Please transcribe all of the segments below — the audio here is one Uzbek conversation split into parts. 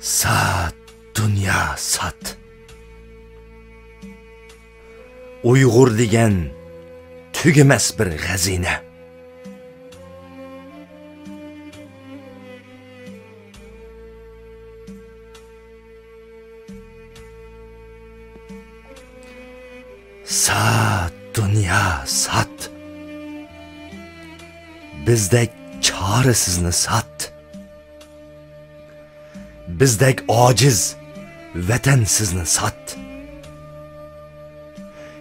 Sat, dünya sat. Uyghur degan tugamas bir xazina. Sat, dünya sat. Bizdek çaresizni sat. Bizdek ojiz vatan sizni sat.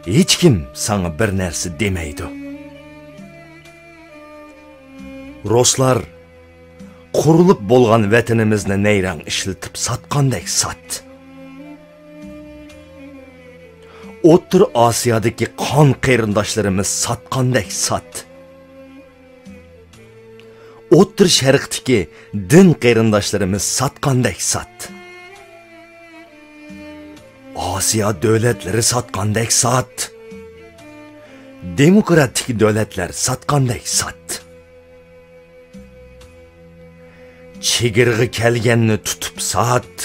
Hech kim sana bir narsa demaydi. Ruslar qurilib bo'lgan vatanimizni nayrang ishlatib satqandek sat. O'rta Osiyodagi qon qarindoshlarimiz satqandek sat. O'rta Sharqdagi din qarindoshlarimiz satqandek sat. Osiyo davlatlari satqandek sat. Demokratik davlatlar satqandek sat. Chegirg'i kelganni tutib sat.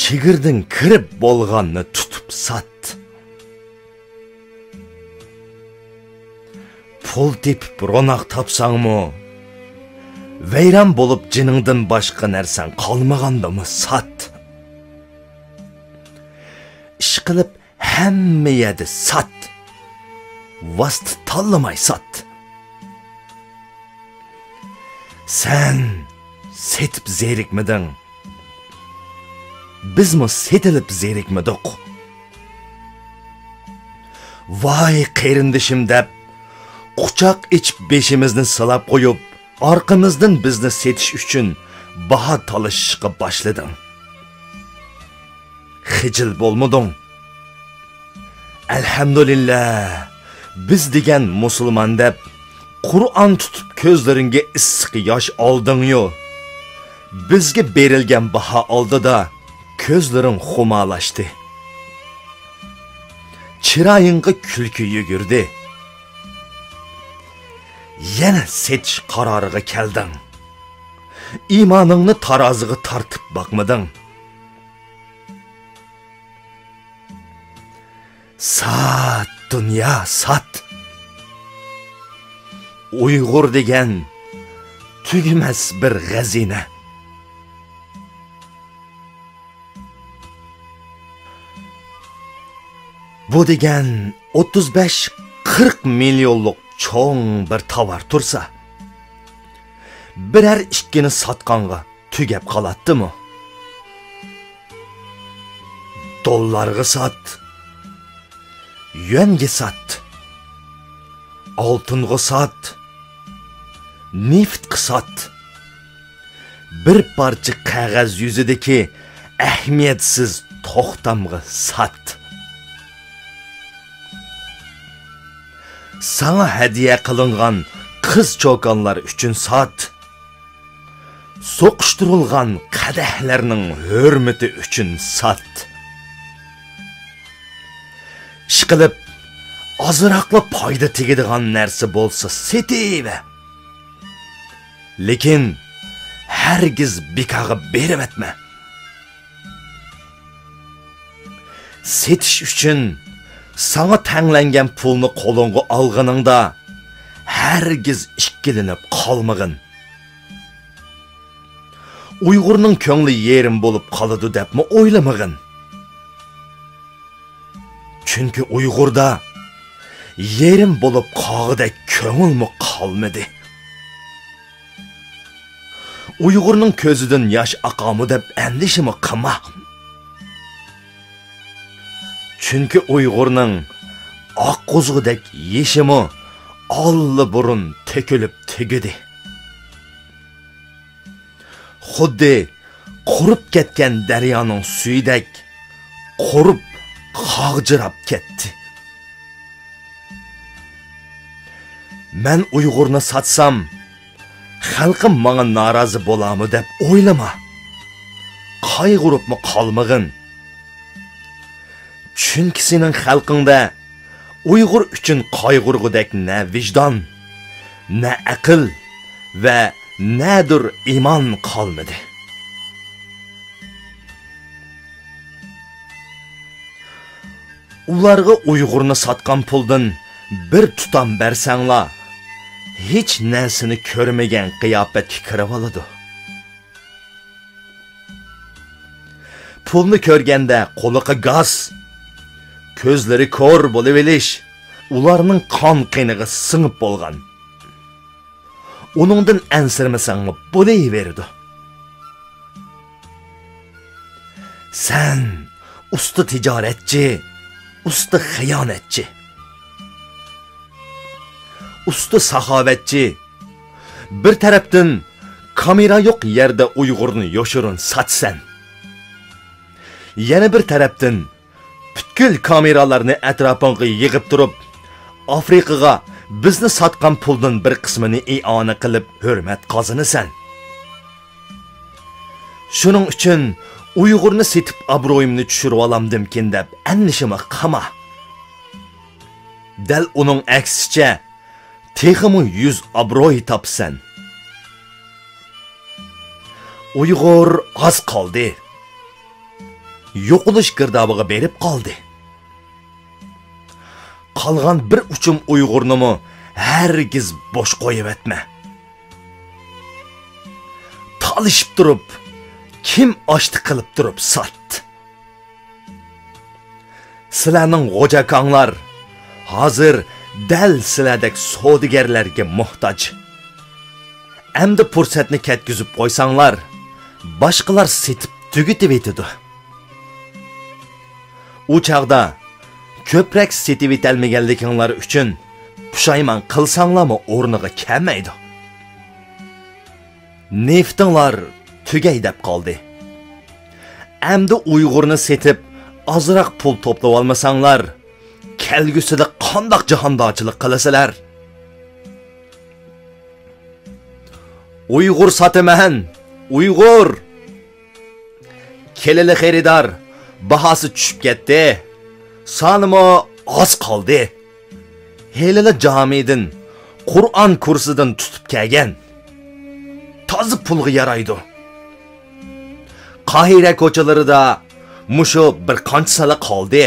Chegirdan kirib bo'lganni tutib sat. Pul tepib ro'naq topsangmi, vayron bo'lib jiningdan boshqa narsan qolmagandimi sat. Ish qilib hamma yerda sat. Vast tanlamay sat. Sen setib zerikmiding? Bizmi setilib zerikmidik? Voy qarindishim deb quchoq ichib beshimizni silab qo'yib, orqamizdan bizni setish uchun baho talashishga boshlading. Xijil bo'lmading. Alhamdulillah, biz degan musulmon deb Qur'on tutib ko'zlaringga issiq yosh olding-yu. Bizga berilgan baho oldida ko'zlaring xumalashdi. Chiroyingga kulki yugurdi. Yana setish qaroriga kelding. Iymoningni taroziga tortib boqmading. Sat, dünya sat. Uyghur degan tugamas bir xazina. Bu degan 35-40 milyonlik cho'ng bir tovar tursa, birer ikkini satqanga tugab qoladimi? Dollarga sat, yuanga sat, oltinga sat, neftga sat, bir parcha qog'oz yuzidagi ahamiyatsiz to'xtamga sat. Sana hediye qilingan qiz cho'konlar uchun sat. So'qishtirilgan qadahlarning hurmati uchun sat. Ishqilib ozroqli foyda tegadigan narsa bo'lsa setiva. Lekin hargiz bekaga berib etma. Setish uchun sana tanlangan pulni qo'lingga olganingda hargiz ikkilanib qolmagin. Uyg'urning ko'ngli yerim bo'lib qoladi debmi o'ylamagin. Chunki Uyg'urda yerim bo'lib qog'idek ko'ngilmi qolmadi. Uyg'urning ko'zidan yosh oqami deb andishimi qilma. Chunki Uyg'urning oq qo'zg'idek yeshimi olli burun to'kilib tugidi. Xuddi qurib ketgan daryoning suyidek qurib qog'jirab ketdi. Men Uyg'urni satsam, xalqim menga norozi bo'larmi deb o'ylama. Qayg'uribmi qolmag'in. Chunki sening xalqingda Uyg'ur uchun qayg'urgudek na vijdon, na aql va nadir iymon qolmadi. ularga Uyg'urni sotgan puldan bir tutam bersanglar, hech narsani ko'rmagan qiyofatga kirib oladi. Pulni ko'rganda qo'liga gaz, ko'zlari ko'r bo'lib elish, ularning qon qiniga singib bo'lgan. Uningdan ansirmasang bo'layverdi. Sen usta tijoratchi, usta xiyonatchi, usta saxovatchi, bir tarafdan kamera yo'q yerda Uyg'urni yoshirin satsan, yana bir tarafdan butkul kameralarni atrofingga yig'ib turib, Afrikaga bizni sotgan puldan bir qismini i'ona qilib hurmat qozinasan. Shuning uchun Uyg'urni setib obro'yimni tushirib olamdimkin deb annishima qama. Dal uning aksicha texmi 100 obro'y topsan. Uyg'ur oz qoldi. Yo'qolish girdobiga berib qoldi. Qolgan bir uchum Uyg'urnimi hargiz bosh qo'yib etma. Talishib turib, kim ochdi qilib turib sotdi. Sizlarning g'ojakanglar hozir dal sizlardek savdogarlarga muhtoj. Endi fursatni ketkizib qo'ysanglar, boshqalar setib tugitib etadi. U chaqda ko'proq setib etalmaganliginglar uchun pushaymon qilsanglarmi o'rniga kelmaydi. Neftinglar tugay deb qoldi. Endi Uyg'urni setib ozroq pul to'plab olmasanglar, kelgusida qandoq jahondochilik qilasizlar? Uyg'ur sotaman, Uyg'ur. Kelili xaridor, bahosi tushib ketdi. Sonimi oz qoldi. Helila jamidan, Qur'on kursidan tutib kelgan. Tozi pulga yaraydi. Qahira ko'chalarida mushu bir qanchasala qoldi.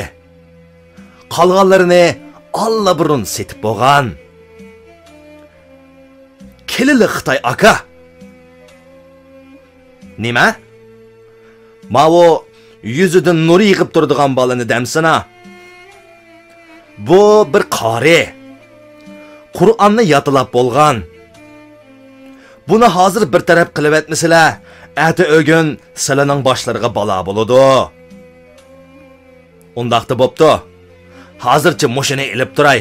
Qolganlarini allaburun setib bo'lgan. Kelili Xitoy aka. Nima? Mavo yuzidan nur yig'ib turadigan bolani damsana. Bu bir qori. Qur'onni yodlab bo'lgan. Buni hozir bir taraf qilib etmisizlar, ati o'gün sizlarning boshlariga balo bo'ladi. Undaqda bo'pti. Hozircha mushini ilib turay.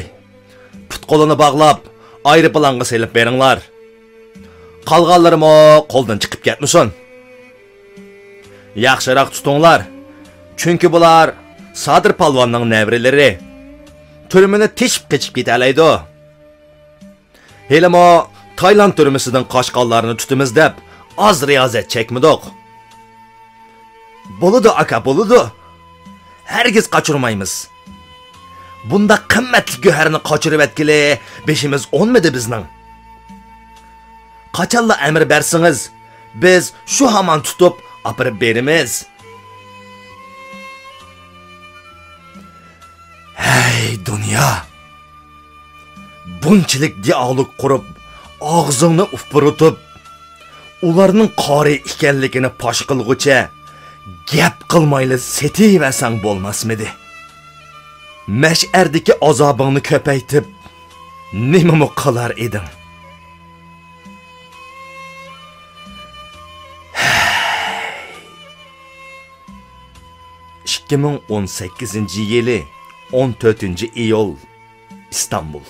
Put qo'lini bog'lab, aeroplanga selib beringlar. Qolganlarimi qo'ldan chiqib ketmasin. Yaxshiroq tutinglar. Chunki bular Sadir palvonning navrilari. Turmini teshib qechib ketalaydi. Helimo Tayland turmisidan qochqonlarni tutimiz deb oz riyozat chekmidik. Bo'ladi aka, bo'ladi. Hargiz qochirmaymiz. Bunda qimmatli go'harni qochirib etkili beshimiz o'nmidi bizning. Qachonla amr bersingiz, biz shu hamon tutib opirib beramiz. Hey dunyo! Bunchalik dialog qurib, og'zingni ufurutib, ularning qori ekanligini fosh qilgucha gap qilmayli setiversang bo'lmasmidi? Mash'ardagi azobingni ko'paytib, nima qilar eding? 2018 yili 14 iyul İstanbul.